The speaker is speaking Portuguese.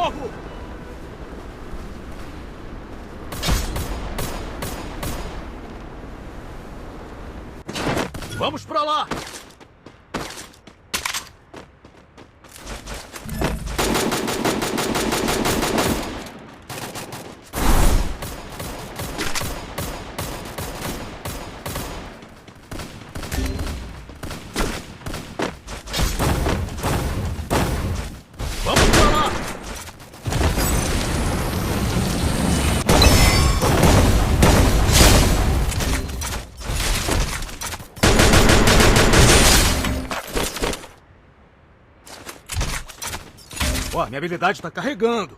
Socorro! Vamos pra lá! Vamos pra lá! Ó, minha habilidade tá carregando.